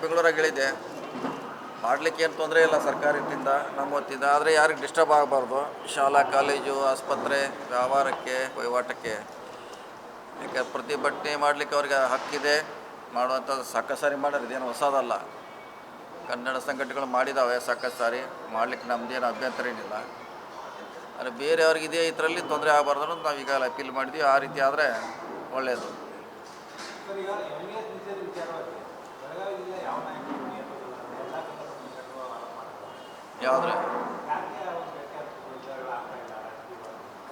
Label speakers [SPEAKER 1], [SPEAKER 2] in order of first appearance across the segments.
[SPEAKER 1] ಬೆಂಗಳೂರಾಗ ಹೇಳಿದೆ, ಮಾಡಲಿಕ್ಕೆ ಏನು ತೊಂದರೆ ಇಲ್ಲ ಸರ್ಕಾರದಿಂದ ನಮ್ಮ ಹೊತ್ತಿಂದ. ಆದರೆ ಯಾರಿಗೆ ಡಿಸ್ಟರ್ಬ್ ಆಗಬಾರ್ದು, ಶಾಲಾ ಕಾಲೇಜು ಆಸ್ಪತ್ರೆ ವ್ಯವಹಾರಕ್ಕೆ ವಹಿವಾಟಕ್ಕೆ. ಯಾಕೆ ಪ್ರತಿಭಟನೆ ಮಾಡಲಿಕ್ಕೆ ಅವ್ರಿಗೆ ಹಕ್ಕಿದೆ, ಮಾಡುವಂಥದ್ದು ಸಾಕಷ್ಟು ಸಾರಿ ಮಾಡೋದು, ಇದೇನು ಹೊಸದಲ್ಲ. ಕನ್ನಡ ಸಂಘಟನೆಗಳು ಮಾಡಿದ್ದಾವೆ ಸಾಕಷ್ಟು ಸಾರಿ, ಮಾಡಲಿಕ್ಕೆ ನಮ್ಮದೇನು ಅಭ್ಯಂತರ ಏನಿಲ್ಲ. ಆದರೆ ಬೇರೆಯವ್ರಿಗೆ ಇದೇ ಇದರಲ್ಲಿ ತೊಂದರೆ ಆಗಬಾರ್ದು ಅನ್ನೋದು ನಾವು ಈಗ ಅಪೀಲ್ ಮಾಡಿದ್ವಿ. ಆ ರೀತಿ ಆದರೆ ಒಳ್ಳೆಯದು. ಯಾವುದ್ರೆ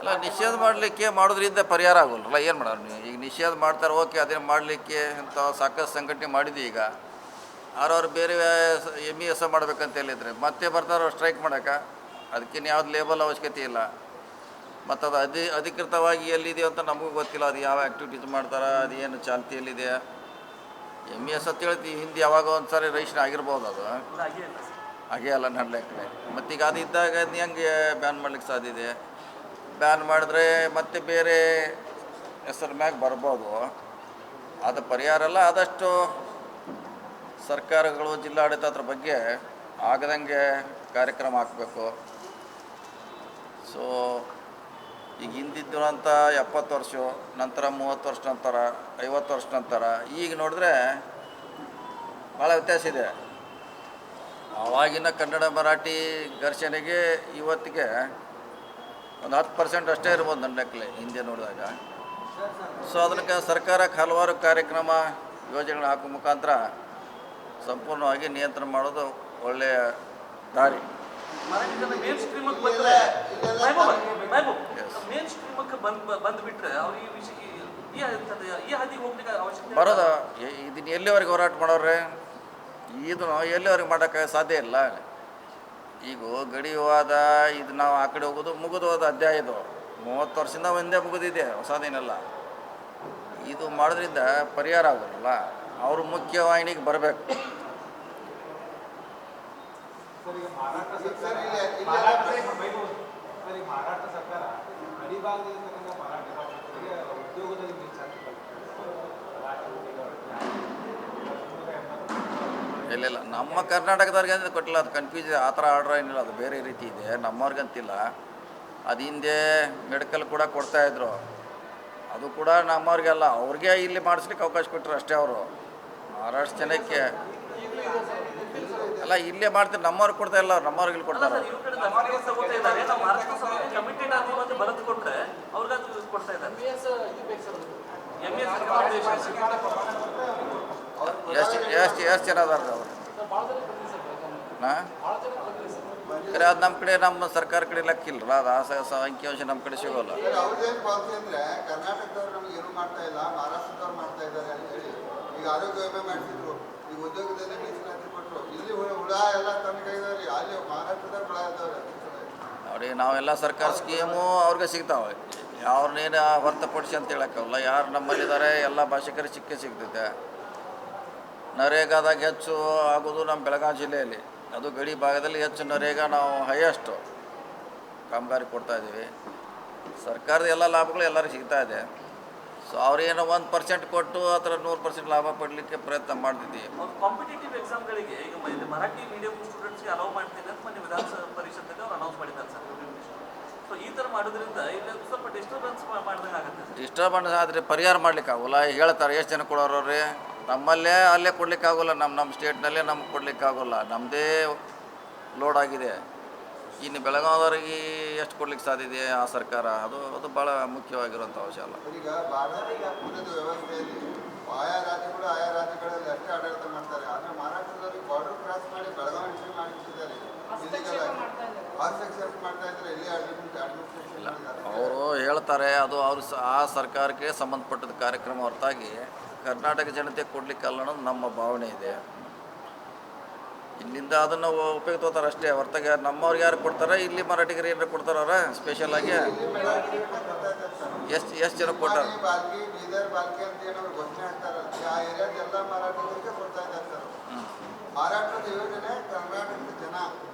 [SPEAKER 1] ಅಲ್ಲ, ನಿಷೇಧ ಮಾಡಲಿಕ್ಕೆ ಮಾಡೋದ್ರಿಂದ ಪರಿಹಾರ ಆಗೋಲ್ಲ. ಏನು ಮಾಡೋರು ನೀವು? ಈಗ ನಿಷೇಧ ಮಾಡ್ತಾರೆ, ಓಕೆ, ಅದೇನು ಮಾಡಲಿಕ್ಕೆ ಅಂತ ಸಾಕಷ್ಟು ಸಂಘಟನೆ ಮಾಡಿದ್ವಿ. ಈಗ ಅವ್ರವ್ರು ಬೇರೆ MES ಮಾಡ್ಬೇಕಂತ ಹೇಳಿದ್ರೆ ಮತ್ತೆ ಬರ್ತಾರೋ ಸ್ಟ್ರೈಕ್ ಮಾಡೋಕೆ. ಅದಕ್ಕಿನ್ನು ಯಾವ್ದು ಲೇಬಲ್ ಅವಶ್ಯಕತೆ ಇಲ್ಲ. ಮತ್ತು ಅದು ಅಧಿಕೃತವಾಗಿ ಎಲ್ಲಿದೆಯೋ ಅಂತ ನಮಗೂ ಗೊತ್ತಿಲ್ಲ. ಅದು ಯಾವ ಆ್ಯಕ್ಟಿವಿಟೀಸ್ ಮಾಡ್ತಾರೆ, ಅದು ಏನು ಚಾಲ್ತಿಯಲ್ಲಿದೆ. MES ಅಂತ ಹೇಳ್ತೀವಿ, ಹಿಂದೆ ಯಾವಾಗ ಒಂದು ಸಾರಿ ರಿಜಿಸ್ಟ್ರೇಷನ್ ಆಗಿರ್ಬೋದು. ಅದು ಹಾಗೇ ಅಲ್ಲ ನಡ್ಲಿಕ್ಕೆ. ಮತ್ತೀಗ ಅದು ಇದ್ದಾಗ ಅದು ಹೆಂಗೆ ಬ್ಯಾನ್ ಮಾಡ್ಲಿಕ್ಕೆ ಸಾಧ್ಯ ಇದೆ? ಬ್ಯಾನ್ ಮಾಡಿದ್ರೆ ಮತ್ತೆ ಬೇರೆ ಹೆಸರು ಮ್ಯಾಗ ಬರ್ಬೋದು. ಅದು ಪರಿಹಾರ ಅಲ್ಲ. ಆದಷ್ಟು ಸರ್ಕಾರಗಳು, ಜಿಲ್ಲಾಡಳಿತ ಅದ್ರ ಬಗ್ಗೆ ಆಗದಂಗೆ ಕಾರ್ಯಕ್ರಮ ಹಾಕಬೇಕು. ಸೊ ಈಗ ಹಿಂದಿದ್ದಂಥ 70 ವರ್ಷ ನಂತರ, 30 ವರ್ಷ ನಂತರ, 50 ವರ್ಷ ನಂತರ ಈಗ ನೋಡಿದ್ರೆ ಭಾಳ ವ್ಯತ್ಯಾಸ ಇದೆ. ಆವಾಗಿನ ಕನ್ನಡ ಮರಾಠಿ ಘರ್ಷಣೆಗೆ ಇವತ್ತಿಗೆ ಒಂದು 10% ಅಷ್ಟೇ ಇರ್ಬೋದು ನನ್ನ ಲೆಕ್ಕಲೆ ಹಿಂದೆ ನೋಡಿದಾಗ. ಸೊ ಅದಕ್ಕೆ ಸರ್ಕಾರಕ್ಕೆ ಹಲವಾರು ಕಾರ್ಯಕ್ರಮ ಯೋಜನೆಗಳು ಹಾಕೋ ಮುಖಾಂತರ ಸಂಪೂರ್ಣವಾಗಿ ನಿಯಂತ್ರಣ ಮಾಡೋದು ಒಳ್ಳೆಯ ದಾರಿ. ಬರೋದು ಇದನ್ನ ಎಲ್ಲಿವರೆಗೆ ಹೋರಾಟ ಮಾಡೋರೆ? ಇದನ್ನು ಎಲ್ಲಿವರೆಗೆ ಮಾಡೋಕ್ಕೆ ಸಾಧ್ಯ ಇಲ್ಲ. ಈಗ ಗಡಿ ವಿವಾದ ಇದು ನಾವು ಆ ಕಡೆ ಹೋಗೋದು ಮುಗಿದು ಹೋದ ಅಧ್ಯಾಯ. ಇದು 30 ವರ್ಷದಿಂದ ಒಂದೇ ಮುಗಿದಿದೆ, ಹೊಸದೇನೆಲ್ಲ. ಇದು ಮಾಡೋದ್ರಿಂದ ಪರಿಹಾರ ಆಗೋಲ್ಲ. ಅವರು ಮುಖ್ಯವಾಹಿನಿಗೆ ಬರಬೇಕು. ಇಲ್ಲ, ನಮ್ಮ ಕರ್ನಾಟಕದವ್ರಿಗೆ ಅಂದರೆ ಕೊಟ್ಟಿಲ್ಲ. ಅದು ಕನ್ಫ್ಯೂಸ್ ಇದೆ. ಆ ಥರ ಆರ್ಡ್ರ್ ಏನಿಲ್ಲ, ಅದು ಬೇರೆ ರೀತಿ ಇದೆ. ನಮ್ಮವ್ರಿಗಂತಿಲ್ಲ. ಅದು ಹಿಂದೆ ಮೆಡಿಕಲ್ ಕೂಡ ಕೊಡ್ತಾಯಿದ್ರು. ಅದು ಕೂಡ ನಮ್ಮವ್ರಿಗೆಲ್ಲ, ಅವ್ರಿಗೆ ಇಲ್ಲಿ ಮಾಡಿಸ್ಲಿಕ್ಕೆ ಅವಕಾಶ ಕೊಟ್ಟರು ಅಷ್ಟೇ. ಅವರು ಮಹಾರಾಷ್ಟ್ರ ಜನಕ್ಕೆ ಅಲ್ಲ, ಇಲ್ಲೇ ಮಾಡ್ತಾರೆ. ನಮ್ಮವ್ರಿಗೆ ಕೊಡ್ತಾ ಇಲ್ಲ, ನಮ್ಮವ್ರಿಗೆ ಇಲ್ಲಿ ಕೊಡ್ತಾರೆ. ಎಷ್ಟು ಜನ ಅದಾರ ಅವರು? ಖರೆ ಅದು ನಮ್ಮ ಕಡೆ, ನಮ್ಮ ಸರ್ಕಾರ ಕಡೆ ಲೆಕ್ಕಿಲ್ಲ. ಅದು ಆ ಅಂಕಿಅಂಶ ನಮ್ಮ ಕಡೆ ಸಿಗೋಲ್ಲ.
[SPEAKER 2] ಕರ್ನಾಟಕದವ್ರು ನಮ್ಗೆ ಏನು ಮಾಡ್ತಾ ಇಲ್ಲ, ಮಹಾರಾಷ್ಟ್ರದವ್ರು ಮಾಡ್ತಾ ಇದ್ದಾರೆ ಅಂತ ಹೇಳಿ ಈಗ ಆರೋಗ್ಯ ವಿಮೆ ಮಾಡಿಸಿದ್ರು, ಈಗ ಉದ್ಯೋಗದಲ್ಲಿ ಮೀಸಲಾತಿ ಕೊಟ್ಟರು. ಇಲ್ಲಿ ಹುಳ ಎಲ್ಲ ತಂದು ಅಲ್ಲಿ ಮಹಾರಾಷ್ಟ್ರದಾಗ ಹುಳ ಇದ್ದಾವೆ
[SPEAKER 1] ನೋಡಿ. ನಾವೆಲ್ಲ ಸರ್ಕಾರ ಸ್ಕೀಮು ಅವ್ರಿಗೆ ಸಿಗ್ತಾವೆ. ಅವ್ರನ್ನೇನು ಹೊರತುಪಡಿಸಿ ಅಂತ ಹೇಳೋಕ್ಕಲ್ಲ. ಯಾರು ನಮ್ಮಲ್ಲಿದ್ದಾರೆ ಎಲ್ಲ ಭಾಷಿಕರಿಗೆ ಸಿಗ್ತೈತೆ. ನರೇಗಾದಾಗ ಹೆಚ್ಚು ಆಗೋದು ನಮ್ಮ ಬೆಳಗಾವಿ ಜಿಲ್ಲೆಯಲ್ಲಿ. ಅದು ಗಡಿ ಭಾಗದಲ್ಲಿ ಹೆಚ್ಚು ನರೇಗಾ ನಾವು ಹೈಯೆಸ್ಟು ಕಾಮಗಾರಿ ಕೊಡ್ತಾಯಿದ್ದೀವಿ. ಸರ್ಕಾರದ ಎಲ್ಲ ಲಾಭಗಳು ಎಲ್ಲರಿಗೂ ಸಿಗ್ತಾ ಇದೆ. ಸೊ ಅವ್ರೇನೋ 1% ಕೊಟ್ಟು ಆ ಥರ 100% ಲಾಭ ಪಡಲಿಕ್ಕೆ ಪ್ರಯತ್ನ ಮಾಡ್ತಿದ್ದೀವಿ.
[SPEAKER 3] ಕಾಂಪಿಟೇಟಿವ್ ಎಕ್ಸಾಮ್ಗಳಿಗೆ ಈಗ ಮರಾಠಿ ಮೀಡಿಯಂ ಸ್ಟೂಡೆಂಟ್ಸ್ಗೆ ಅಲೌ ಮಾಡ್ತಿದೆ ಅಂತ ಮೊನ್ನೆ ವಿಧಾನ ಪರಿಷತ್ತಲ್ಲಿ ಅವ್ರು ಅನೌನ್ಸ್ ಮಾಡಿದ್ದಾರೆ ಸರ್. ಸೊ ಈ ಥರ ಮಾಡೋದ್ರಿಂದ ಇಲ್ಲಿ ಸ್ವಲ್ಪ ಡಿಸ್ಟರ್ಬೆನ್ಸ್ ಮಾಡ್ದಂಗೆ ಆಗುತ್ತೆ.
[SPEAKER 1] ಡಿಸ್ಟರ್ಬೆನ್ಸ್ ಆದರೆ ಪರಿಹಾರ ಮಾಡ್ಲಿಕ್ಕೆ ಆಗೋಲ್ಲ. ಹೇಳ್ತಾರೆ ಎಷ್ಟು ಜನ ಕೊಡೋರವ್ರಿ, ನಮ್ಮಲ್ಲೇ ಅಲ್ಲೇ ಕೊಡ್ಲಿಕ್ಕೆ ಆಗೋಲ್ಲ. ನಮ್ಮ ಸ್ಟೇಟ್ನಲ್ಲೇ ನಮ್ಗೆ ಕೊಡ್ಲಿಕ್ಕೆ ಆಗೋಲ್ಲ. ನಮ್ಮದೇ ಲೋಡ್ ಆಗಿದೆ. ಇನ್ನು ಬೆಳಗಾವಿದವ್ರಿಗೆ ಎಷ್ಟು ಕೊಡ್ಲಿಕ್ಕೆ ಸಾಧ್ಯ ಇದೆ ಆ ಸರ್ಕಾರ? ಅದು ಭಾಳ ಮುಖ್ಯವಾಗಿರುವಂಥ ಅಂಶ ಅಲ್ಲ.
[SPEAKER 2] ಈಗ ಭಾರತದ ವ್ಯವಸ್ಥೆಯಲ್ಲಿ ಆಯಾ ರಾಜ್ಯಗಳು ಆಯಾ ರಾಜ್ಯಗಳಲ್ಲಿ ಅಷ್ಟೇ ಆಡಳಿತ ಮಾಡ್ತಾರೆ. ಆದರೆ ಮಹಾರಾಷ್ಟ್ರದವ್ರಿಗೆ ಬಾರ್ಡರ್ ಕ್ರಾಸ್ ಮಾಡಿ ಬೆಳಗಾವಿ ಎಂಟ್ರಿ ಮಾಡಿಬಿಟ್ಟಿದ್ದಾರೆ. ಮಾಡ್ತಾ ಇದ್ದಾರೆ. ಇಲ್ಲಿ ಅಡ್ಮಿನಿಸ್ಟ್ರೇಷನ್
[SPEAKER 1] ಅವರು ಹೇಳ್ತಾರೆ, ಅದು ಆ ಸರ್ಕಾರಕ್ಕೆ ಸಂಬಂಧಪಟ್ಟದ ಕಾರ್ಯಕ್ರಮ ಹೊರತಾಗಿ ಕರ್ನಾಟಕ ಜನತೆ ಕೊಡ್ಲಿಕ್ಕಲ್ಲ ಅನ್ನೋದು ನಮ್ಮ ಭಾವನೆ ಇದೆ. ಇಲ್ಲಿಂದ ಅದನ್ನು ಉಪಯೋಗ ತಗೋತಾರೆ ಅಷ್ಟೇ ಹೊರತಾಗಿ ನಮ್ಮವ್ರಿಗೆ ಯಾರು ಕೊಡ್ತಾರೆ? ಇಲ್ಲಿ ಮರಾಠಿಗರು ಏನಾರು ಕೊಡ್ತಾರ ಸ್ಪೆಷಲಾಗಿ? ಎಷ್ಟು ಜನ ಕೊಟ್ಟಾರ?
[SPEAKER 2] ಮಹಾರಾಷ್ಟ್ರದ ಯೋಜನೆ ಕರ್ನಾಟಕದ ಜನ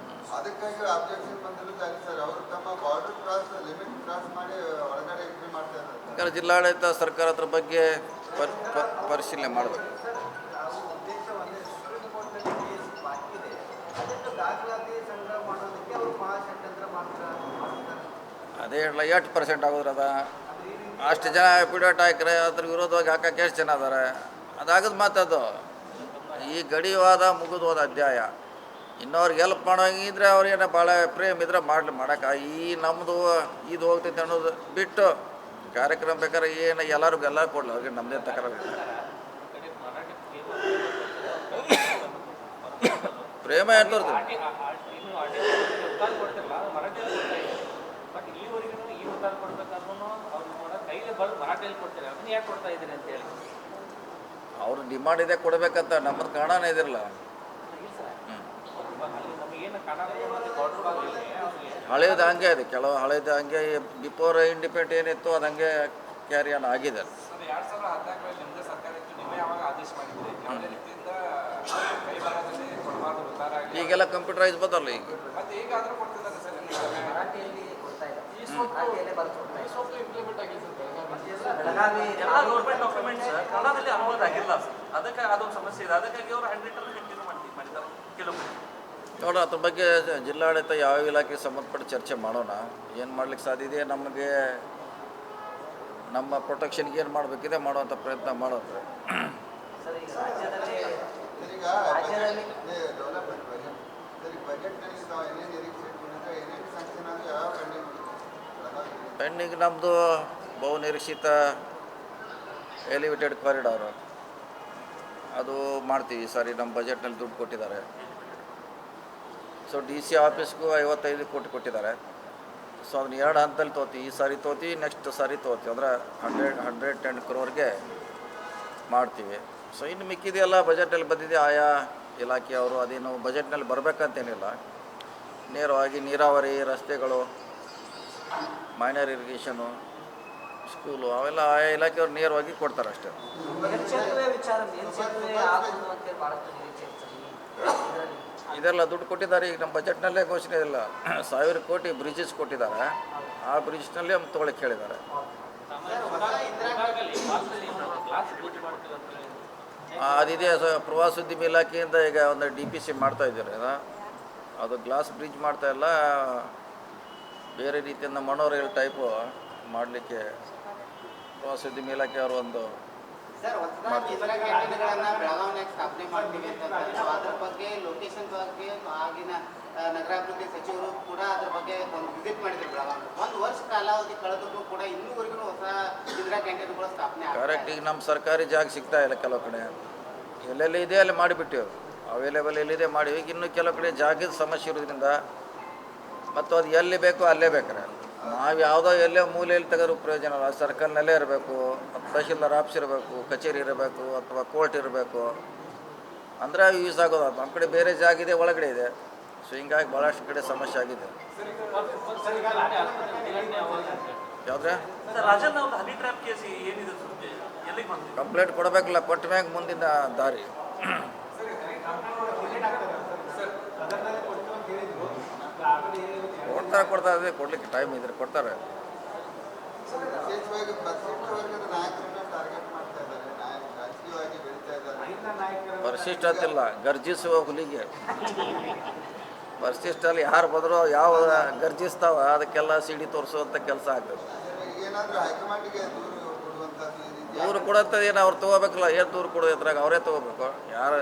[SPEAKER 2] ಅದಕ್ಕಾಗಿ ಅಬ್ಜೆಕ್ಷನ್ ಬಂದಿರೋದಾಗಿ ಸರ್. ಅವರು ತಮ್ಮ ಬಾರ್ಡರ್ ಕ್ರಾಸ್ ಲಿಮಿಟ್ ಕ್ರಾಸ್ ಮಾಡಿ ಒಳಗಡೆ ಎಂಟ್ರಿ ಮಾಡ್ತಾ ಇದ್ದಾರೆ.
[SPEAKER 1] ಜಿಲ್ಲಾಡಳಿತ ಸರ್ಕಾರ ಅದ್ರ ಬಗ್ಗೆ ಪರಿಶೀಲನೆ ಮಾಡಬೇಕು. ಅದೇ ಹೇಳಲ್ಲ 8% ಆಗೋದ್ರದ ಅಷ್ಟು ಜನ ಪಿಡೋಟ್ ಹಾಕ್ರೆ ಅದ್ರ ವಿರೋಧವಾಗಿ ಹಾಕಕ್ಕೆ ಎಷ್ಟು ಜನ ಅದಾರೆ ಅದಾಗದ ಮಾತದು. ಈ ಗಡಿವಾದ ಮುಗಿದು ಹೋದ ಅಧ್ಯಾಯ. ಇನ್ನವ್ರಿಗೆ ಹೆಲ್ಪ್ ಮಾಡೋಂಗಿದ್ರೆ ಅವ್ರಿಗೇನೋ ಭಾಳ ಪ್ರೇಮ್ ಇದ್ರೆ ಮಾಡೋಕೆ ಈ ನಮ್ಮದು ಇದು ಹೋಗ್ತೈತೆ ಅನ್ನೋದು ಬಿಟ್ಟು ಕಾರ್ಯಕ್ರಮ ಬೇಕಾದ್ರೆ ಏನು ಎಲ್ಲರೂ ಕೊಡಲಿ, ಅವ್ರಿಗೆ ನಮ್ಮದೇ ತಕರ ಪ್ರೇಮ ಇರ್ತದೆ. ಅವ್ರ ಡಿಮಾಂಡ್ ಇದೆ ಕೊಡಬೇಕಂತ, ನಮ್ಮದು ಕನ್ನಡನೇ ಇದಿರಲ್ಲ. ಹಳೇದು ಹಂಗೆ ಇದೆ, ಕೆಲವು ಹಳೇದು ಹಂಗೆ ಬಿಫೋರ್ ಇಂಡಿಪೆಂಡೆಂಟ್ ಏನಿತ್ತು ಅದು ಹಂಗೆ ಕ್ಯಾರಿ ಆನ್ ಆಗಿದೆ. ಈಗೆಲ್ಲ ಕಂಪ್ಯೂಟರೈಸ್ ಬಂದಲ್ಲ ಈಗ.
[SPEAKER 3] ಎಲ್ಲ ಗೌರ್ಮೆಂಟ್ ಡಾಕ್ಯುಮೆಂಟ್ಸ್ ಕನ್ನಡದಲ್ಲಿ ಅನುವಾದ ಆಗಿಲ್ಲ ಸರ್, ಅದಕ್ಕೆ ಅದೊಂದು ಸಮಸ್ಯೆ ಇದೆ. ಅದಕ್ಕಾಗಿ ಅವರು ಹ್ಯಾಂಡ್ ರಿಟನ್ ಕಂಟಿನ್ಯೂ ಮಾಡಿದ್ದಾರೆ ಕೆಲವೊಬ್ಬರು.
[SPEAKER 1] ನೋಡೋಣ ಅದ್ರ ಬಗ್ಗೆ ಜಿಲ್ಲಾಡಳಿತ ಯಾವ ಇಲಾಖೆಗೆ ಸಂಬಂಧಪಟ್ಟ ಚರ್ಚೆ ಮಾಡೋಣ. ಏನು ಮಾಡ್ಲಿಕ್ಕೆ ಸಾಧ್ಯ ಇದೆ, ನಮಗೆ ನಮ್ಮ ಪ್ರೊಟೆಕ್ಷನ್ಗೆ ಏನು ಮಾಡಬೇಕಿದೆ ಮಾಡುವಂಥ ಪ್ರಯತ್ನ ಮಾಡೋದು.
[SPEAKER 2] ಈಗ ಡೆವಲಪ್ಮೆಂಟ್ ಬಜೆಟ್ನಲ್ಲಿ ತಾವು ಏನೇನು ನಿರೀಕ್ಷೆ ಇಟ್ಕೊಂಡಿದ್ರೆ ಏನೇನು ಸ್ಯಾಂಕ್ಷನ್ ಆದರೆ ಯಾವ
[SPEAKER 1] ಪೆಂಡಿಂಗ್ ನಮ್ಮದು ಬಹು ನಿರೀಕ್ಷಿತ ಎಲಿವೇಟೆಡ್ ಕಾರಿಡಾರು ಅದು ಮಾಡ್ತೀವಿ. ಸರಿ ನಮ್ಮ ಬಜೆಟ್ನಲ್ಲಿ ದುಡ್ಡು ಕೊಟ್ಟಿದ್ದಾರೆ. ಸೊ DC ಆಫೀಸ್ಗೂ 55 ಕೋಟಿ ಕೊಟ್ಟಿದ್ದಾರೆ. ಸೊ ಅದನ್ನ 2 ಹಂತದಲ್ಲಿ ತೊಗೋತೀವಿ. ಈ ಸಾರಿ ತೊಗೋತೀವಿ, ನೆಕ್ಸ್ಟ್ ಸಾರಿ ತೊಗೋತೀವಿ. ಅಂದರೆ 110 crore ಮಾಡ್ತೀವಿ. ಸೊ ಇನ್ನು ಮಿಕ್ಕಿದೆಲ್ಲ ಬಜೆಟಲ್ಲಿ ಬಂದಿದೆ. ಆಯಾ ಇಲಾಖೆಯವರು ಅದೇನು ಬಜೆಟ್ನಲ್ಲಿ ಬರಬೇಕಂತೇನಿಲ್ಲ, ನೇರವಾಗಿ ನೀರಾವರಿ, ರಸ್ತೆಗಳು, ಮೈನರ್ ಇರಿಗೇಷನು, ಸ್ಕೂಲು ಅವೆಲ್ಲ ಆಯಾ ಇಲಾಖೆಯವ್ರು ನೇರವಾಗಿ ಕೊಡ್ತಾರೆ ಅಷ್ಟೇ. ಇದೆಲ್ಲ ದುಡ್ಡು ಕೊಟ್ಟಿದ್ದಾರೆ. ಈಗ ನಮ್ಮ ಬಜೆಟ್ನಲ್ಲೇ ಘೋಷಣೆ ಇಲ್ಲ, 1000 ಕೋಟಿ ಬ್ರಿಡ್ಜಸ್ ಕೊಟ್ಟಿದ್ದಾರೆ. ಆ ಬ್ರಿಡ್ಜ್ನಲ್ಲಿ ಅವ್ನು ತೊಗೊಳಕ್ಕೆ ಹೇಳಿದ್ದಾರೆ. ಅದಿದೆ. ಪ್ರವಾಸೋದ್ಯಮ ಇಲಾಖೆಯಿಂದ ಈಗ ಒಂದು DPC ಮಾಡ್ತಾ ಇದ್ದಾರೆ. ಅದು ಗ್ಲಾಸ್ ಬ್ರಿಡ್ಜ್ ಮಾಡ್ತಾ ಇಲ್ಲ, ಬೇರೆ ರೀತಿಯಿಂದ ಮನೋರೈಲ್ ಟೈಪು ಮಾಡಲಿಕ್ಕೆ ಪ್ರವಾಸೋದ್ಯಮ ಇಲಾಖೆಯವರು ಒಂದು
[SPEAKER 4] ಬೆಳಗಾವಿನಾಗ ಸ್ಥಾಪನೆ ಮಾಡ್ತೀವಿ ಅಂತ ಅದ್ರ ಬಗ್ಗೆ ಲೊಕೇಶನ್ ಬಗ್ಗೆ ಆಗಿನ ನಗರಾಭಿವೃದ್ಧಿ ಸಚಿವರು ಕೂಡ ಅದ್ರ ಬಗ್ಗೆ ಒಂದು ವಿಸಿಟ್ ಮಾಡಿದ್ರು ಬೆಳಗಾವಿ. 1 ವರ್ಷ ಕಾಲಾವಧಿ ಕಳೆದ್ರು ಕೂಡ ಇನ್ನೂವರೆಗೂ ಹೊಸ ಇಂದಿರಾ ಕ್ಯಾಂಟೀನ್ಗಳು ಸ್ಥಾಪನೆ
[SPEAKER 1] ಕರೆಕ್ಟ್. ಈಗ ನಮ್ಮ ಸರ್ಕಾರಿ ಜಾಗ ಸಿಗ್ತಾ ಇಲ್ಲ, ಕೆಲವು ಕಡೆ ಎಲ್ಲೆಲ್ಲಿ ಇದೆ ಅಲ್ಲಿ ಮಾಡಿಬಿಟ್ಟಿವಿ, ಅವೈಲೇಬಲ್ ಎಲ್ಲಿದೆ ಮಾಡಿವಿ. ಈಗ ಇನ್ನೂ ಕೆಲವು ಕಡೆ ಜಾಗದ ಸಮಸ್ಯೆ ಇರೋದ್ರಿಂದ ಮತ್ತು ಅದು ಎಲ್ಲಿ ಬೇಕೋ ಅಲ್ಲೇ ಬೇಕಾರೆ ನಾವು ಯಾವುದೋ ಎಲ್ಲೇ ಮೂಲೆಯಲ್ಲಿ ತೆಗೆದ್ರೂ ಪ್ರಯೋಜನ ಇಲ್ಲ. ಸರ್ಕಲ್ನಲ್ಲೇ ಇರಬೇಕು, ತಹಶೀಲ್ದಾರ್ ಆಫೀಸ್ ಇರಬೇಕು, ಕಚೇರಿ ಇರಬೇಕು, ಅಥವಾ ಕೋರ್ಟ್ ಇರಬೇಕು, ಅಂದರೆ ಯೂಸ್ ಆಗೋದು. ನಮ್ಮ ಕಡೆ ಬೇರೆ ಜಾಗ ಇದೆ, ಒಳಗಡೆ ಇದೆ. ಸೊ ಹಿಂಗಾಗಿ ಭಾಳಷ್ಟು ಕಡೆ ಸಮಸ್ಯೆ ಆಗಿದೆ. ಯಾವುದ್ರೆ
[SPEAKER 3] ರಾಜನ್ ಅವ್ರ ಹನಿ ಟ್ರ್ಯಾಪ್ ಕೇಸ್ ಏನಿದೆ ಎಲ್ಲಿಗೆ ಬಂದಿದೆ?
[SPEAKER 1] ಕಂಪ್ಲೇಂಟ್ ಕೊಡಬೇಕಲ್ಲ, ಕೊಟ್ಟ ಮ್ಯಾಗ ಮುಂದಿನ ದಾರಿ. ಕೊಡ್ತಾರೆ ಕೊಡ್ಲಿಕ್ಕೆ ಟೈಮ್ ಇದ್ರೆ ಕೊಡ್ತಾರೆ.
[SPEAKER 2] ವಿಶೇಷವಾಗಿ ಪರಿಶಿಷ್ಟ ವರ್ಗದ ನಾಯಕರನ್ನ ಟಾರ್ಗೆಟ್ ಮಾಡ್ತಾ ಇದ್ದಾರೆ, ರಾಜಕೀಯವಾಗಿ ಬೆಳೀತಾ ಇದ್ದಾರೆ.
[SPEAKER 1] ಪರಿಶಿಷ್ಟ ಅಂತಿಲ್ಲ, ಗರ್ಜಿಸುವ ಹುಲಿಗೆ. ಪರಿಶಿಷ್ಟಲ್ಲಿ ಯಾರು ಬಂದರೂ ಯಾವ ಗರ್ಜಿಸ್ತಾವ ಅದಕ್ಕೆಲ್ಲ ಸಿಡಿ ತೋರಿಸುವಂಥ ಕೆಲಸ ಆಗ್ತದೆ.
[SPEAKER 2] ಏನಾದರೂ ಹೈಕಮಾಂಡಿಗೆ ದೂರು ಕೊಡುವಂಥದ್ದು
[SPEAKER 1] ದೂರು ಕೊಡೋಂಥದ್ದು ಏನು ಅವ್ರು ತೊಗೋಬೇಕಲ್ಲ, ಏನು ದೂರು ಕೊಡೋದು ಇದ್ರಾಗ ಅವರೇ ತೊಗೋಬೇಕು. ಯಾರು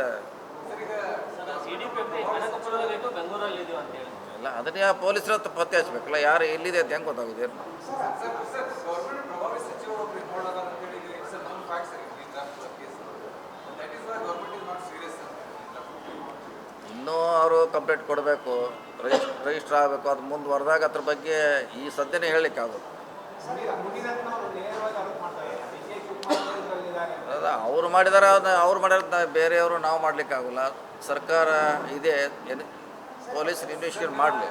[SPEAKER 1] ಇಲ್ಲ ಅದನ್ನೇ ಪೊಲೀಸರ ಹತ್ರ ಪತ್ತೆ ಹಚ್ಚಬೇಕಲ್ಲ, ಯಾರು ಎಲ್ಲಿದೆ ಅಂತ ಹೆಂಗೆ ಗೊತ್ತಾಗಿದೆ. ಇನ್ನೂ ಅವರು ಕಂಪ್ಲೇಂಟ್ ಕೊಡಬೇಕು, ರಿಜಿಸ್ಟರ್ ಆಗಬೇಕು. ಅದು ಮುಂದುವರೆದಾಗ ಅದ್ರ ಬಗ್ಗೆ ಈ ಸದ್ಯನೇ ಹೇಳಲಿಕ್ಕೆ ಆಗೋದು. ಅದ ಅವ್ರು ಮಾಡಿದಾರೆ, ಅವ್ರು ಮಾಡಿರೋದು ಬೇರೆಯವರು ನಾವು ಮಾಡಲಿಕ್ಕೆ ಆಗೋಲ್ಲ. ಸರ್ಕಾರ ಇದೆ, ಪೊಲೀಸ್ ಇನ್ವೆಸ್ಟಿಗೇಟ್ ಮಾಡಲಿ.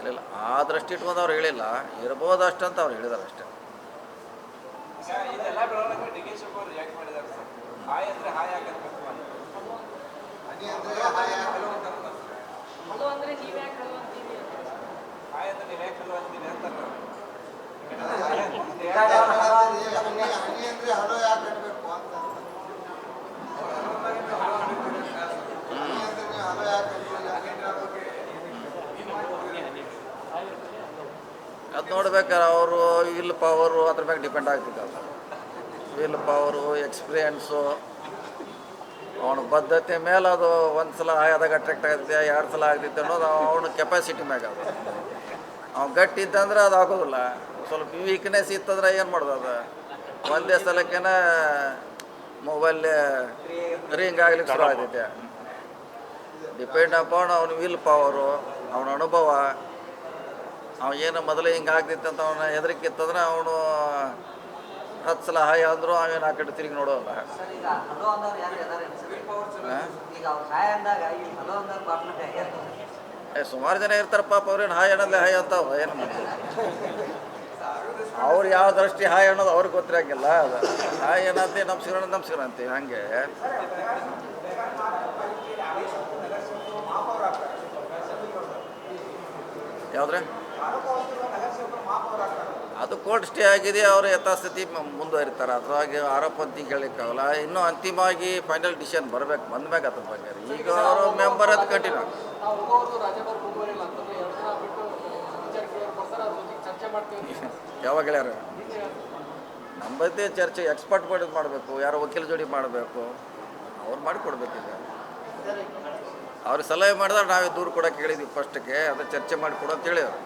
[SPEAKER 1] ಇಲ್ಲ ಆ ದೃಷ್ಟಿ ಇಟ್ಕೊಂಡು ಅವ್ರು ಹೇಳಿಲ್ಲ, ಇರ್ಬೋದು ಅಷ್ಟಂತ ಅವ್ರು ಹೇಳಿದಾರೆ ಅಷ್ಟೇ.
[SPEAKER 2] ಹನಿ ಅಂದರೆ ಹಲೋ ಯಾಕೆ ಕಟ್ಟಬೇಕು ಅಂತ
[SPEAKER 1] ನೋಡ್ಬೇಕಾದ್ರೆ ಅವರು ವಿಲ್ ಪವರು ಅದ್ರ ಮ್ಯಾಗ ಡಿಪೆಂಡ್ ಆಗ್ತಿದ್ದಲ್ಲ. ವಿಲ್ ಪವರು, ಎಕ್ಸ್ಪೀರಿಯನ್ಸು, ಅವನ ಬದ್ಧತೆ ಮೇಲೆ ಅದು ಒಂದು ಸಲ ಆದಾಗ ಅಟ್ರಾಕ್ಟ್ ಆಗುತ್ತೆ, 2 ಸಲ ಆಗ್ತಿತ್ತು ಅನ್ನೋದು ಅವನ ಕೆಪಾಸಿಟಿ ಮ್ಯಾಗ ಅದು. ಅವ್ನು ಗಟ್ಟಿ ಇದ್ದಂದ್ರೆ ಅದು ಆಗೋದಿಲ್ಲ. ಸ್ವಲ್ಪ ವೀಕ್ನೆಸ್ ಇತ್ತಂದ್ರೆ ಏನು ಮಾಡೋದು ಅದು ಒಂದೇ ಸಲಕ್ಕೇನೆ ಮೊಬೈಲ್ ರಿಂಗ್ ಆಗ್ಲಿಕ್ಕೆ ಶುರು ಆಗ್ತೈತೆ. ಡಿಪೆಂಡ್ ಅಪಾನ್ ಅವನ ವಿಲ್ ಪವರು, ಅವನ ಅನುಭವ. ಏನು ಮೊದಲೇ ಹಿಂಗೆ ಆಗ್ತಿತ್ತು ಅಂತ ಅವನ ಹೆದರಿಕಿತ್ತಂದ್ರೆ ಅವನು 10 ಸಲ ಹಾಯ್ ಅಂದರೂ ಅವೇನು ಆ ಕಡೆ ತಿರುಗಿ ನೋಡೋಲ್ಲ. ಸುಮಾರು ಜನ ಇರ್ತಾರೆ ಪಾಪ, ಅವ್ರೇನು ಹಾಯ್ ಅನ್ನೋದೇ ಹಾಯ್ ಅಂತಾವ, ಏನು ಮಾಡ್ತಾರೆ ಅವ್ರು ಯಾವ ದೃಷ್ಟಿ ಹಾಯ್ ಅನ್ನೋದು ಅವ್ರಿಗೆ ಗೊತ್ತಿರಂಗಿಲ್ಲ. ಅದು ಹಾಯ್ ಏನಂತೆ ನಮಸ್ಕಾರ ಅಂತೀವಿ. ಹಾಗೆ ಯಾವುದ್ರೆ ಅದು ಕೋರ್ಟ್ ಸ್ಟೇ ಆಗಿದೆ, ಅವರು ಯಥಾಸ್ಥಿತಿ ಮುಂದುವರಿತಾರೆ. ಅದ್ರಾಗಿ ಆರೋಪ ಅಂತ ಹೇಳಲಿಕ್ಕಾಗಲ್ಲ. ಇನ್ನೂ ಅಂತಿಮವಾಗಿ ಫೈನಲ್ ಡಿಸಿಷನ್ ಬರಬೇಕು, ಬಂದ್ಮ್ಯಾಗ ಅದ್ರ ಬಗ್ಗೆ. ಈಗ ಅವರು ಮೆಂಬರ್ ಅದು ಕಂಟಿನ್ಯೂ ಯಾವಾಗ ಹೇಳ್ಯಾರ ನಮ್ಮದೇ ಚರ್ಚೆ ಎಕ್ಸ್ಪರ್ಟ್ ಮಾಡೋದು ಮಾಡಬೇಕು, ಯಾರೋ ವಕೀಲ ಜೋಡಿ ಮಾಡಬೇಕು, ಅವ್ರು ಮಾಡಿಕೊಡ್ಬೇಕೀಗ. ಅವ್ರಿಗೆ ಸಲಹೆ ಮಾಡಿದ್ರೆ ನಾವೇ ದೂರು ಕೊಡೋಕೆ ಹೇಳಿದ್ವಿ ಫಸ್ಟಿಗೆ, ಅದು ಚರ್ಚೆ ಮಾಡಿಕೊಡು ಅಂತ ಹೇಳಿದ್ರು.